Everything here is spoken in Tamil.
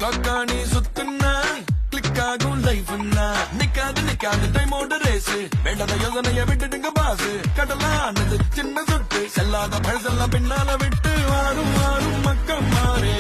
தக்காணி சுத்துனா கிளிக் ஆகும் லைஃப் நிக்காது டைமோட ரேஸ் வேண்டாத யோசனைய விட்டுடுங்க பாசு கடலானது சின்ன சுட்டு செல்லாத பழசெல்லாம் பின்னால விட்டு வாரும் வாரும் மக்கள் மாறே